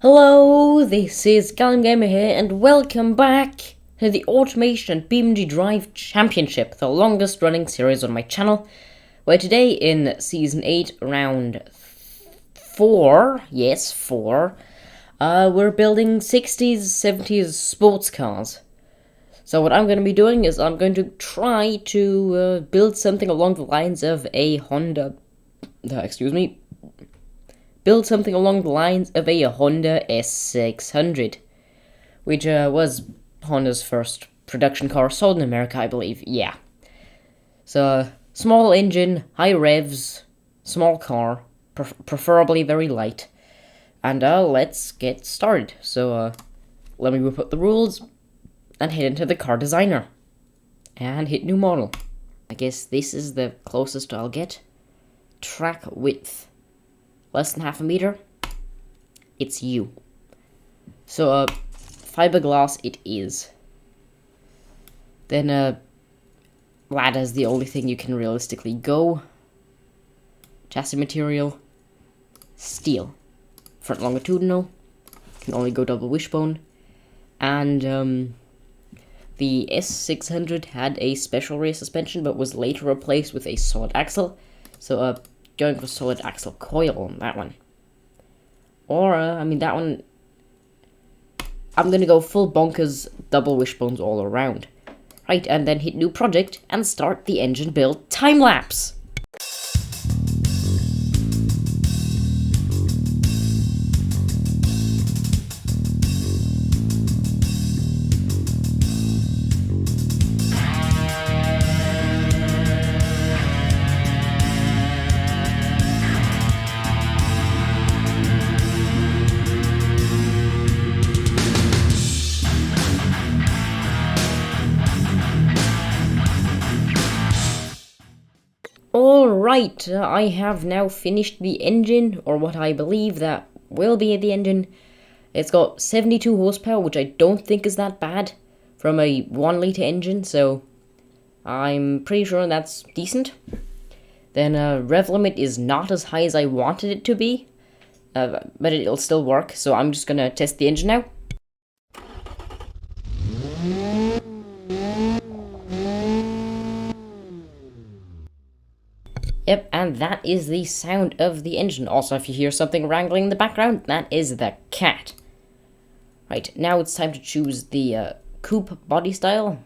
Hello, this is Callum Gamer here, and welcome back to the Automation BMG Drive Championship, the longest running series on my channel, where today in Season 8, Round 4, yes, 4, we're building 60s, 70s sports cars. So what I'm going to be doing is I'm going to try to build something along the lines of a Honda, build something along the lines of a Honda S600, which was Honda's first production car sold in America, I believe. Yeah. So, small engine, high revs, small car, preferably very light. And let's get started. So, let me whip up the rules and head into the car designer and hit new model. I guess this is the closest I'll get. Track width. Less than half a meter, it's you. So, fiberglass it is. Then, ladder's the only thing you can realistically go. Chassis material, steel. Front longitudinal, can only go double wishbone. And, the S600 had a special rear suspension, but was later replaced with a solid axle. So, going for solid axle coil on that one. Or, that one, I'm gonna go full bonkers, double wishbones all around. Right, and then hit new project and start the engine build time lapse. Alright, I have now finished the engine, or what I believe that will be the engine. It's got 72 horsepower, which I don't think is that bad from a 1 litre engine, so I'm pretty sure that's decent. Then rev limit is not as high as I wanted it to be, but it'll still work, so I'm just gonna test the engine now. Yep, and that is the sound of the engine. Also, if you hear something wrangling in the background, that is the cat. Right, now it's time to choose the coupe body style.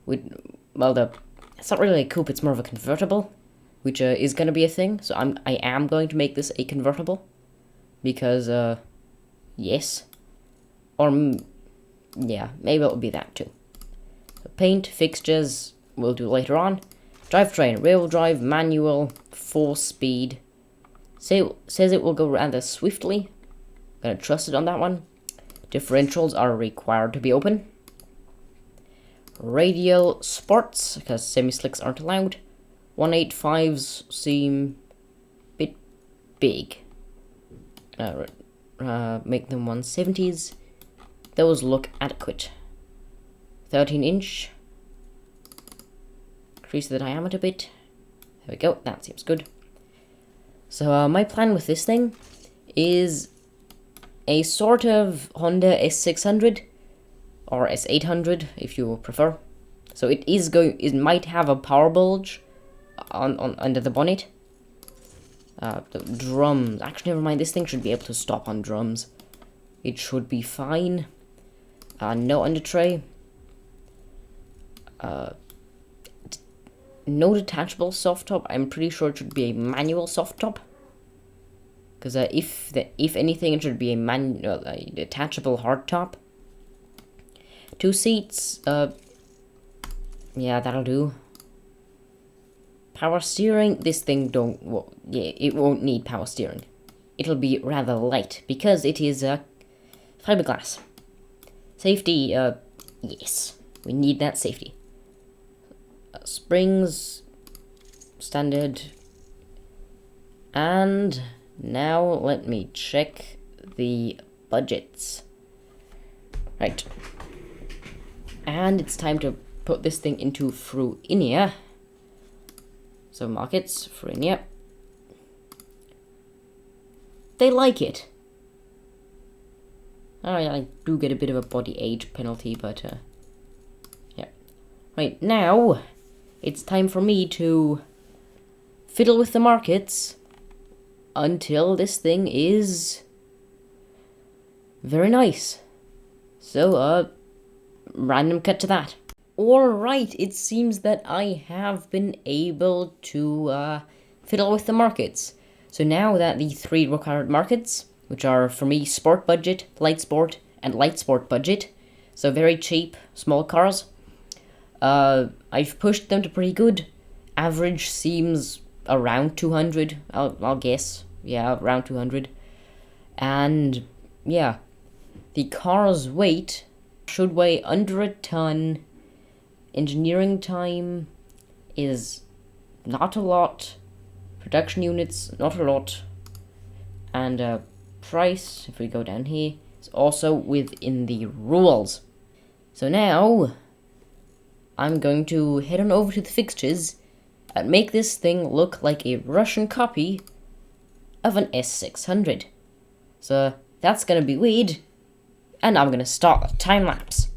It's not really a coupe, it's more of a convertible, which is going to be a thing. So I am going to make this a convertible, because, yes. Or, yeah, maybe it'll be that too. So paint, fixtures, we'll do later on. Drivetrain, rear-wheel drive, manual, 4-speed. Says it will go rather swiftly. Gonna trust it on that one. Differentials are required to be open. Radial sports, because semi-slicks aren't allowed. 185s seem a bit big. Make them 170s. Those look adequate. 13-inch. Increase the diameter a bit. There we go, that seems good. So my plan with this thing is a sort of Honda S600 or S800 if you prefer. So it might have a power bulge on under the bonnet. The drums, actually never mind, this thing should be able to stop on drums. It should be fine. No under tray. No detachable soft top. I'm pretty sure it should be a manual soft top. Because if anything, it should be a detachable hard top. 2 seats. Yeah, that'll do. Power steering. This thing it won't need power steering. It'll be rather light because it is fiberglass. Safety. Yes, we need that safety. Springs, standard, and now let me check the budgets. Right, and it's time to put this thing into Fruinia. So markets, Fruinia. They like it. Oh yeah, I do get a bit of a body age penalty, but yeah. Right, now it's time for me to fiddle with the markets until this thing is very nice. So, random cut to that. Alright, it seems that I have been able to fiddle with the markets. So now that the 3 required markets, which are for me sport budget, light sport, and light sport budget, so very cheap, small cars, I've pushed them to pretty good. Average seems around 200, I'll guess. Yeah, around 200. And yeah, the car's weight should weigh under a ton. Engineering time is not a lot. Production units, not a lot. And price, if we go down here, is also within the rules. So now, I'm going to head on over to the fixtures and make this thing look like a Russian copy of an S600. So that's gonna be weird, and I'm gonna start a time lapse.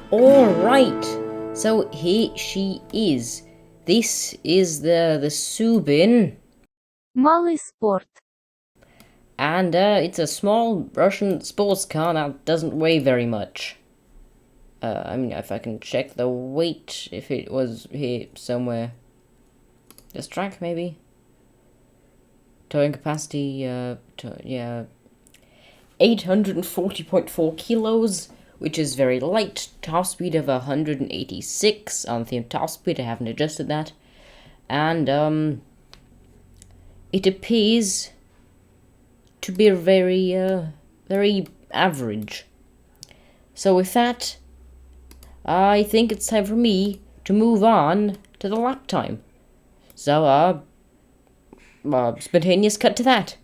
Alright, so here she is. This is the Subin. Малый спорт. And it's a small Russian sports car that doesn't weigh very much. I mean, if I can check the weight, if it was here somewhere. This track, maybe? Towing capacity, 840.4 kilos, which is very light. Top speed of 186 on the top speed. I haven't adjusted that. And, it appears to be very average. So with that, I think it's time for me to move on to the lap time. So, spontaneous cut to that.